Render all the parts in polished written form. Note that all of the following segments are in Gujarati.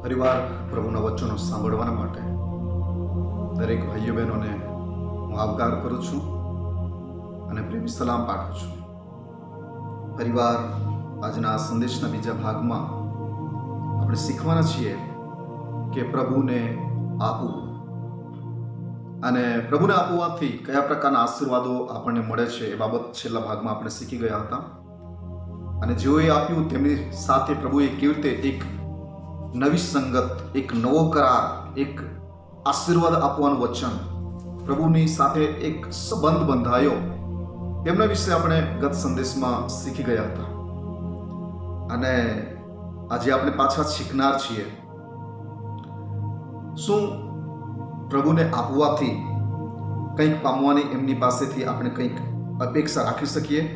પરિવાર પ્રભુના વચનો સાંભળવાના માટે દરેક ભાઈઓ બહેનોને હું આવકાર કરું છું અને પ્રેમી સલામ પાઠવું છું. પરિવાર, આજના આ સંદેશના બીજા ભાગમાં આપણે શીખવાના છીએ કે પ્રભુને આપવું અને પ્રભુને આપવાથી કયા પ્રકારના આશીર્વાદો આપણને મળે છે એ બાબત છેલ્લા ભાગમાં આપણે શીખી ગયા હતા. અને જેઓએ આપ્યું તેમની સાથે પ્રભુએ કેવી રીતે એક નવી સંગત, એક નવો કરાર, એક આશીર્વાદ આપવાનું વચન, પ્રભુની સાથે એક સંબંધ બંધાયો, તેમના વિશે આપણે ગત સંદેશમાં શીખી ગયા હતા. અને આજે આપણે પાછા શીખનાર છીએ. શું પ્રભુને આપવાથી કંઈક પામવાની એમની પાસેથી આપણે કંઈક અપેક્ષા રાખી શકીએ?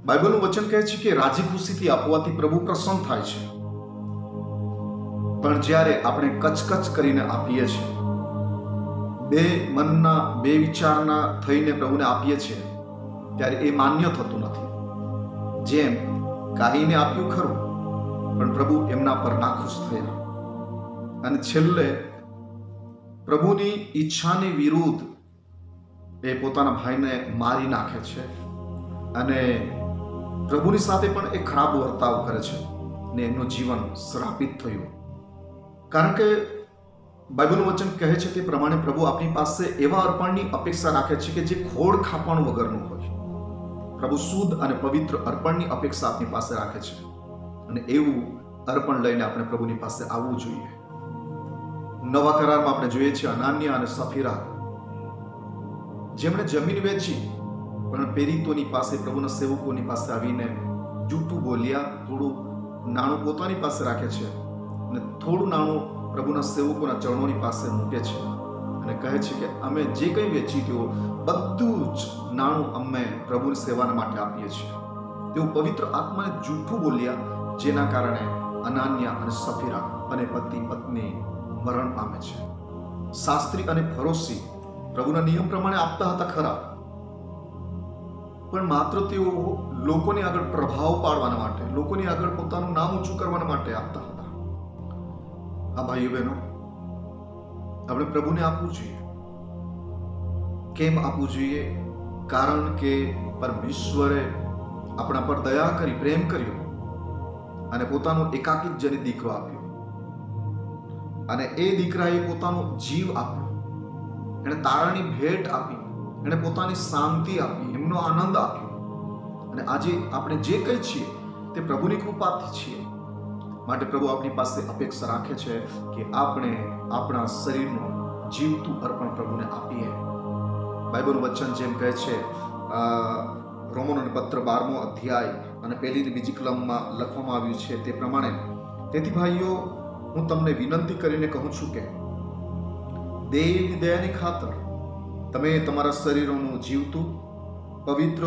બાઇબલનું વચન કહે છે કે રાજી ખુશીથી આપવાથી પ્રભુ પ્રસન્ન થાય છે. પણ જ્યારે આપણે કચકચ કરીને આપીએ છીએ, બે મનના, બે વિચારના થઈને પ્રભુને આપીએ છીએ, ત્યારે એ માન્ય થતું નથી. જેમ કાહીને આપ્યું ખરું, પણ પ્રભુ એમના પર નાખુશ થયા અને છેલ્લે પ્રભુની ઈચ્છાની વિરુદ્ધ એ પોતાના ભાઈને મારી નાખે છે અને પ્રભુની સાથે પણ એ ખરાબ વર્તાવ કરે છે ને એમનું જીવન શ્રાપિત થયું. કારણ કે બાઇબલનું વચન કહે છે તે પ્રમાણે પ્રભુ આપણી પાસે એવા અર્પણની અપેક્ષા રાખે છે કે જે ખોડ ખાપણ વગરનું હોય. પ્રભુ શુદ્ધ અને પવિત્ર અર્પણની અપેક્ષા આપણી પાસે રાખે છે અને એવું અર્પણ લઈને આપણે પ્રભુની પાસે આવવું જોઈએ. નવા કરારમાં આપણે જોઈએ છીએ અનાન્યા અને સફીરા, જેમણે જમીન વેચી પણ પેરિતોની પાસે, પ્રભુના સેવકોની પાસે આવીને જૂઠું બોલ્યા, થોડું નાણું પોતાની પાસે રાખે છે અને થોડું નાણું પ્રભુના સેવકોના ચરણોની પાસે મૂકે છે અને કહે છે કે અમે જે કંઈ વેચી તેઓ બધું જ નાણું અમે પ્રભુની સેવાના માટે આપીએ છીએ. તેઓ પવિત્ર આત્માને જૂઠું બોલ્યા, જેના કારણે અનાન્યા અને સફીરા અને પતિ પત્ની મરણ પામે છે. શાસ્ત્રી અને ફરોશી પ્રભુના નિયમ પ્રમાણે આપતા હતા ખરા, પણ માત્ર તેઓ લોકોની આગળ પ્રભાવ પાડવાના માટે, લોકોની આગળ પોતાનું નામ ઊંચું કરવાના માટે આપતા હતા. આ ભાઈઓ બહેનો, આપણે પ્રભુને આપવું જોઈએ. કેમ આપવું જોઈએ? કારણ કે પરમેશ્વરે આપણા પર દયા કરી, પ્રેમ કર્યો અને પોતાનો એકાકિત જનિત દીકરો આપ્યો અને એ દીકરાએ પોતાનો જીવ આપ્યો, એણે તારણની ભેટ આપી, એણે પોતાની શાંતિ આપી, એમનો આનંદ આપ્યો. અને આજે આપણે જે કંઈ છીએ તે પ્રભુની કૃપાથી છીએ. માટે પ્રભુ આપણી પાસે અપેક્ષા રાખે છે કે આપણે આપણા શરીરનું જીવતું અર્પણ પ્રભુને આપીએ. બાઇબલનું વચન જેમ કહે છે, રોમનોને પત્ર 12મો અધ્યાય અને પહેલી ને બીજી કલમમાં લખવામાં આવ્યું છે તે પ્રમાણે, તેથી ભાઈઓ, હું તમને વિનંતી કરીને કહું છું કે દેવની દયાની ખાતર તમે તમારા શરીરોનું જીવતું, પવિત્ર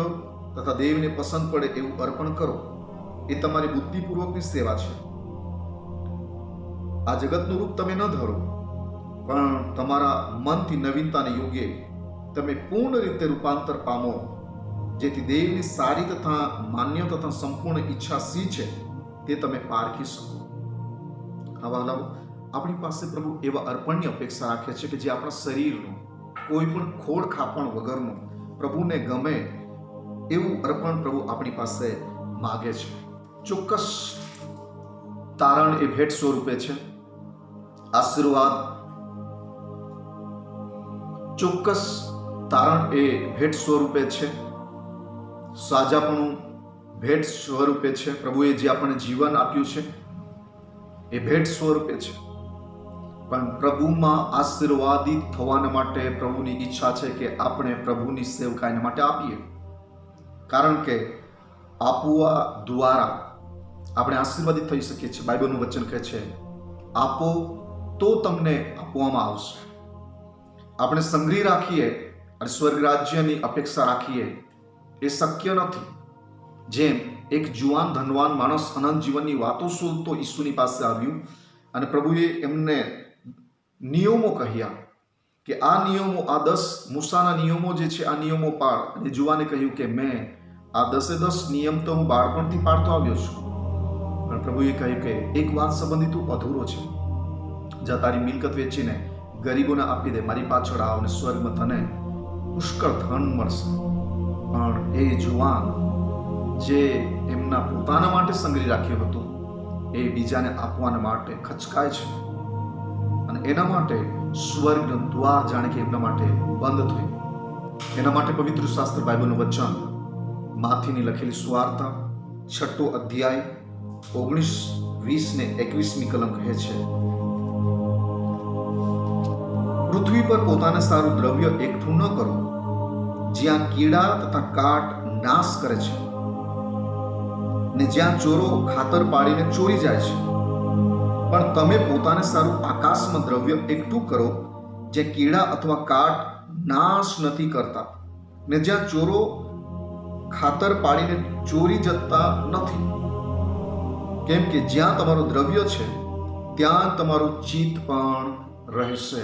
તથા દેવને પસંદ પડે એવું અર્પણ કરો. એ તમારી બુદ્ધિપૂર્વકની સેવા છે. આ જગતનું રૂપ તમે ન ધરો, પણ તમારા મનથી નવીનતાને યોગ્ય તમે પૂર્ણ રીતે રૂપાંતર પામો, જેથી દેવની સારી તથા માન્ય તથા સંપૂર્ણ ઈચ્છા શી છે તે તમે પારખી શકો. હવાલાઓ, આપણી પાસે પ્રભુ એવા અર્પણની અપેક્ષા રાખે છે કે જે આપણા શરીરનું, કોઈ પણ ખોડ ખાપણ વગરનું, પ્રભુને ગમે એવું અર્પણ પ્રભુ આપણી પાસે માગે છે. ચોક્કસ તારણ એ ભેટ સ્વરૂપે છે. આશીર્વાદ, ચોક્કસ તારણ એ ભેટ સ્વરૂપે છે. સાજાપણું ભેટ સ્વરૂપે છે. પ્રભુએ જે આપણને જીવન આપ્યું છે એ ભેટ સ્વરૂપે છે. પણ પ્રભુમાં આશીર્વાદિત થવાના માટે પ્રભુની ઈચ્છા છે કે આપણે પ્રભુની સેવકા એના માટે આપીએ. કારણ કે આપવા દ્વારા આપણે આશીર્વાદિત થઈ શકીએ છીએ. બાઇબલનું વચન કહે છે, આપો તો તમને આપવામાં આવશે. આપણે સંગ્રહી રાખીએ અને સ્વર્ગ રાજ્યની અપેક્ષા રાખીએ, એ શક્ય નથી. જેમ એક જુવાન ધનવાન માણસ અનંત જીવનની વાતો શોધતો ઈસુની પાસે આવ્યું અને પ્રભુએ એમને નિયમો કહ્યા કે આ નિયમો, આ 10 મૂસાના નિયમો જે છે, આ નિયમો પાળ. અને જુવાને કહ્યું કે મેં આ 10 નિયમ તો હું બાળપણથી પાડતો આવ્યો છું, પણ પણ પ્રભુએ કહ્યું કે એક વાત સંબંધી તું અધૂરો છે. જા તારી મિલકત વેચીને ગરીબોને આપી દે, મારી પાછળ આવ અને સ્વર્ગમાં તને પુષ્કળ ધન મળશે. પણ એ જુવાન જે એમના પોતાના માટે સંગ્રહી રાખ્યું હતું એ બીજાને આપવાના માટે ખચકાય છે અને એના માટે સ્વર્ગનું દ્વાર જાણે કે એમના માટે બંધ થયું. એના માટે પવિત્ર શાસ્ત્ર બાઇબલનું વચન માથીની લખેલી સુવાર્તા 6 અધ્યાય 19, 20 ને 21મી કલમ કહે છે, પૃથ્વી પર પોતાને સારું દ્રવ્ય એકઠું ન કરો, જ્યાં કીડા તથા કાટ નાશ કરે છે ને જ્યાં ચોરો ખાતર પાડીને ચોરી જાય છે. પણ તમે પોતાને સારું આકાશમાં દ્રવ્ય એકઠું કરો, જે કીડા અથવા કાટ નાશ નથી કરતા ને જ્યાં ચોરો ખાતર પાડીને ચોરી જતા નથી. કેમ કે જ્યાં તમારું દ્રવ્ય છે ત્યાં તમારું ચિત્ત પણ રહેશે.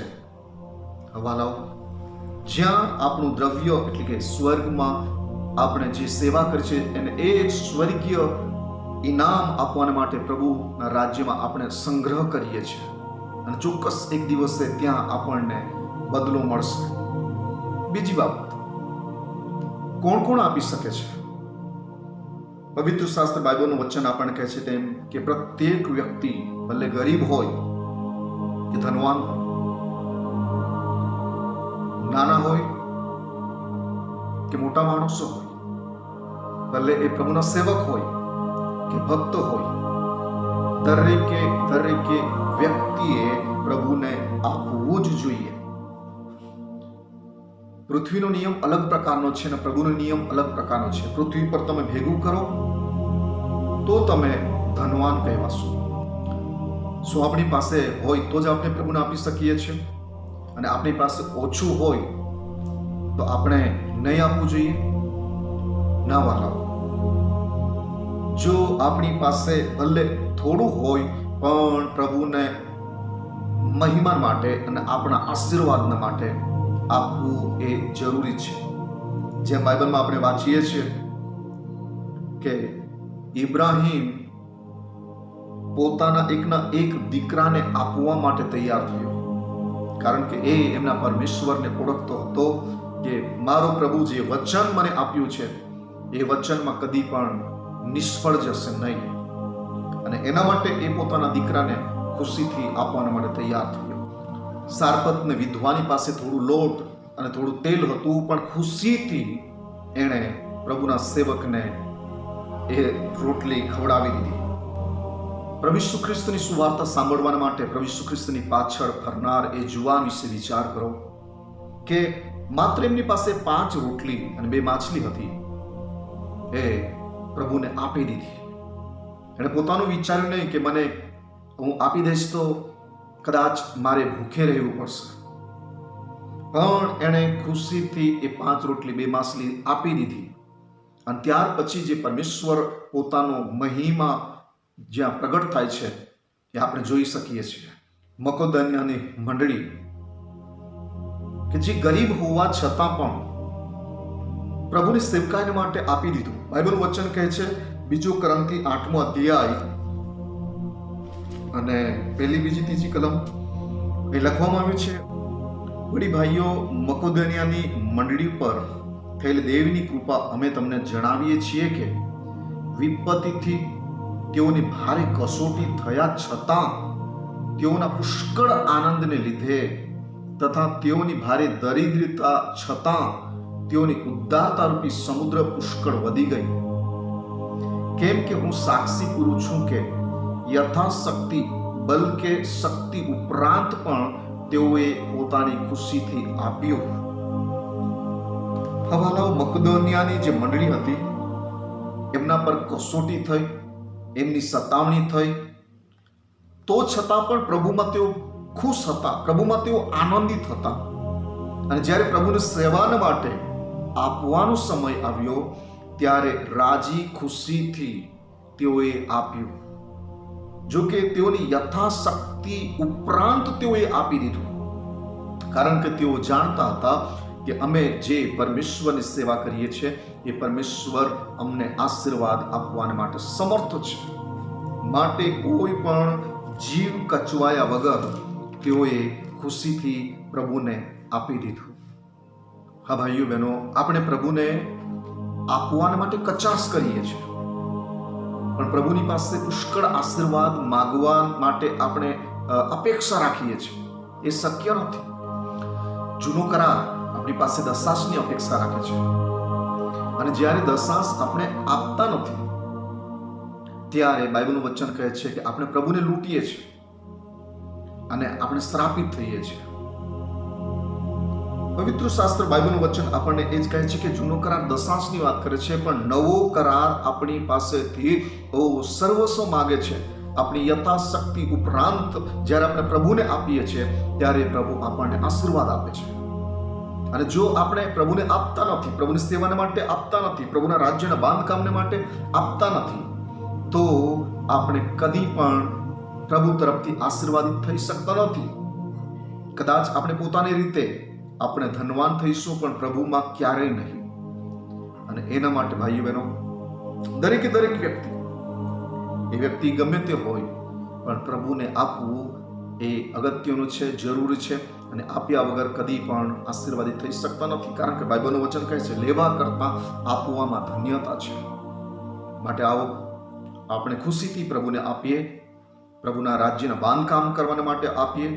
હવાલાઓ, જ્યાં આપણું દ્રવ્ય એટલે કે સ્વર્ગમાં આપણે જે સેવા કરી છે એને એક સ્વર્ગીય ઇનામ આપવાના માટે પ્રભુના રાજ્યમાં આપણે સંગ્રહ કરીએ છીએ અને ચોક્કસ એક દિવસે ત્યાં આપણને બદલો મળશે. બીજી બાબત, કોણ કોણ આપી શકે છે? પવિત્ર શાસ્ત્ર બાઇબલનું વચન આપણને કહે છે તેમ કે પ્રત્યેક વ્યક્તિ, ભલે ગરીબ હોય કે ધનવાન હોય, નાના હોય કે મોટા માણસો હોય, ભલે એ પ્રભુના સેવક હોય કે ભક્ત હોય, દરેકે વ્યક્તિએ પ્રભુને આપવું જ જોઈએ. પૃથ્વીનો નિયમ અલગ પ્રકારનો છે અને પ્રભુનો નિયમ અલગ પ્રકારનો છે. પૃથ્વી પર તમે ભેગું કરો તો તમે ધનવાન કહેવાશો. શું આપણી પાસે હોય તો જ આપણે પ્રભુને આપી શકીએ છીએ? અને આપણી પાસે ઓછું હોય તો આપણે નહીં આપવું જોઈએ? ના વાલાઓ, જો આપણી પાસે ભલે થોડું હોય પણ પ્રભુને મહિમા માટે અને આપણા આશીર્વાદના માટે આપવું એ જરૂરી છે. જેમ બાઇબલમાં આપણે વાંચીએ છીએ કે ઇબ્રાહિમ પોતાના એકના એક દીકરાને આપવા માટે તૈયાર થયો, કારણ કે એ એમના પરમેશ્વરને ઓળખતો હતો કે મારો પ્રભુ જે વચન મને આપ્યું છે એ વચનમાં કદી પણ નિષ્ફળ જશે નહીં. અને એના માટે એ પોતાના દીકરાને ખુશીથી આપવા માટે તૈયાર થયો. સારપતને વિધવાની પાસે થોડું લોટ અને થોડું તેલ હતું, પણ ખુશીથી એણે પ્રભુના સેવકને એ રોટલી ખવડાવી દીધી. પ્રભુ ઈસુ ખ્રિસ્તની સુવાર્તા સાંભળવા માટે પ્રભુ ઈસુ ખ્રિસ્તની પાછળ ફરનાર એ જુવાન વિશે વિચાર કરો કે માત્ર એમની પાસે 5 રોટલી અને 2 માછલી હતી. એ પ્રભુને આપી દીધી. એણે પોતાનું વિચાર્યું નહીં કે મને હું આપી દઈશ તો કદાચ મારે ભૂખે રહેવું પડશે, પણ એણે ખુશીથી એ 5 રોટલી 2 માછલી આપી દીધી. અને ત્યાર પછી જે પરમેશ્વર પોતાનો મહિમા જ્યાં પ્રગટ થાય છે એ આપણે જોઈ શકીએ છીએ. મકોદનિયાની મંડળી કે જે ગરીબ હોવા છતાં પણ પ્રભુની સેવકાઈ માટે આપી દીધું. બાઇબલ વચન કહે છે 2 કોરિન્થી 8મો અધ્યાય અને 1, 2, 3 કલમ એ લખવામાં આવ્યું છે, વડી ભાઈઓ, મકોદનિયાની મંડળી પર થયેલ દેવની કૃપા અમે તમને જણાવીએ છીએ કે વિપત્તિથી તેઓની ભારે કસોટી થયા છતાં તેઓના પુષ્કળ આનંદને લીધે તથા તેઓની ભારે દરિદ્રતા છતાં તેઓની ઉદારતા રૂપી સમુદ્ર પુષ્કળ વધી ગઈ. કેમ કે હું સાક્ષી પૂરું છું કે યથાશક્તિ બલકે શક્તિ ઉપરાંત પણ તેઓએ પોતાની ખુશીથી આપ્યું. હવાલાઓ, મકદોનિયાની જે મંડળી હતી એમના પર કસોટી થઈ, એમની સતાવણી થઈ, તો છતાં પણ પ્રભુમાં તેઓ ખુશ હતા, પ્રભુમાં તેઓ આનંદિત હતા. અને જ્યારે પ્રભુની સેવાના માટે આપવાનો સમય આવ્યો ત્યારે રાજી ખુશીથી તેઓએ આપ્યું. જો કે તેઓની યથાશક્તિ ઉપરાંત તેઓએ આપી દીધું, કારણ કે તેઓ જાણતા હતા કે અમે જે પરમેશ્વરની સેવા કરીએ છીએ એ પરમેશ્વર અમને આશીર્વાદ આપવા માટે સમર્થ છે. માટે કોઈ પણ જીવ કચવાયા વગર તેઓએ ખુશીથી પ્રભુને આપી દીધું. હા ભાઈઓ બહેનો, આપણે પ્રભુને આપવાના માટે કચાશ કરીએ છીએ, પણ પ્રભુની પાસે પુષ્કળ આશીર્વાદ માગવા માટે આપણે અપેક્ષા રાખીએ છીએ. એ શક્ય નથી. જૂનો કરાર આપણી પાસે દશાંશની અપેક્ષા રાખે છે, અને જ્યારે દશાંશ આપણે આપતા નથી ત્યારે બાઇબલનું વચન કહે છે કે આપણે પ્રભુને લૂંટીએ છીએ અને આપણે શ્રાપિત થઈએ છીએ. પવિત્ર શાસ્ત્ર બાઇબલનું વચન આપણને એ જ કહે છે કે જૂનો કરાર દશાંશની વાત કરે છે, પણ નવો કરાર આપણી પાસેથી સર્વસ્વ માગે છે. આપણી યથાશક્તિ ઉપરાંત જ્યારે આપણે પ્રભુને આપીએ છીએ ત્યારે પ્રભુ આપણને આશીર્વાદ આપે છે. અને જો આપણે પ્રભુને આપતા નથી, પ્રભુની સેવાને માટે આપતા નથી, પ્રભુના રાજ્યના બાંધકામને માટે આપતા નથી, તો આપણે કદી પણ પ્રભુ તરફથી આશીર્વાદિત થઈ શકતા નથી. કદાચ આપણે પોતાની રીતે આપણે ધનવાન થઈશું, પણ પ્રભુમાં ક્યારેય નહીં. અને એના માટે ભાઈઓ બહેનો, દરેકે દરેક વ્યક્તિ, એ વ્યક્તિ ગમે તે હોય, પણ પ્રભુને આપવું એ અગત્યનું છે, જરૂરી છે. અને આપ્યા વગર કદી પણ આશીર્વાદિત થઈ શકતા નથી, કારણ કે બાઇબલનું વચન કહે છે લેવા કરતા આપવામાં ધન્યતા છે. માટે આવો આપણે ખુશીથી પ્રભુને આપીએ, પ્રભુના રાજ્યના બાંધકામ કરવા માટે આપીએ,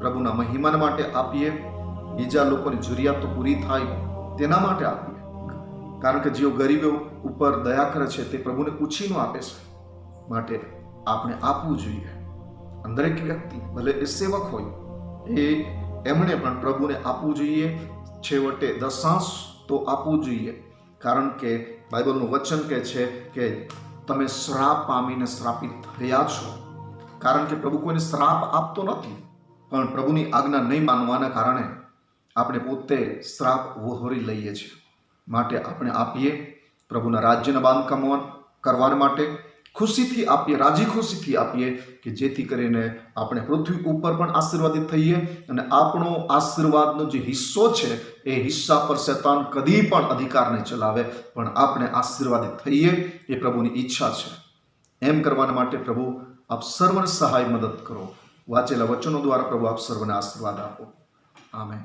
પ્રભુના મહિમા માટે આપીએ, બીજા લોકોની જરૂરિયાતો પૂરી થાય તેના માટે આપીએ. કારણ કે જેઓ ગરીબો ઉપર દયા કરે છે તે પ્રભુને પૂછીને આપે છે. માટે આપણે આપવું જોઈએ. દરેક વ્યક્તિ, ભલે એ સેવક હોય, એમણે પણ પ્રભુને આપવું જોઈએ. છેવટે દશાંશ તો આપવું જોઈએ, કારણ કે બાઇબલનું વચન કહે છે કે તમે શ્રાપ પામીને શ્રાપિત થયા છો. કારણ કે પ્રભુ કોઈને શ્રાપ આપતો નથી, પણ પ્રભુની આજ્ઞા નહીં માનવાના કારણે આપણે પોતે શ્રાપ વહોરી લઈએ છીએ. માટે આપણે આપીએ, પ્રભુના રાજ્યના બાંધકામ કરવા માટે ખુશીથી આપીએ, રાજી ખુશીથી આપીએ, કે જેથી કરીને આપણે પૃથ્વી ઉપર પણ આશીર્વાદિત થઈએ, અને આપણો આશીર્વાદનો જે હિસ્સો છે એ હિસ્સા પર શૈતાન કદી પણ અધિકાર નહીં ચલાવે, પણ આપણે આશીર્વાદિત થઈએ એ પ્રભુની ઈચ્છા છે. એમ કરવાના માટે પ્રભુ આપ સર્વને સહાય મદદ કરો. વાંચેલા વચનો દ્વારા પ્રભુ આપ સર્વને આશીર્વાદ આપો. આમેન.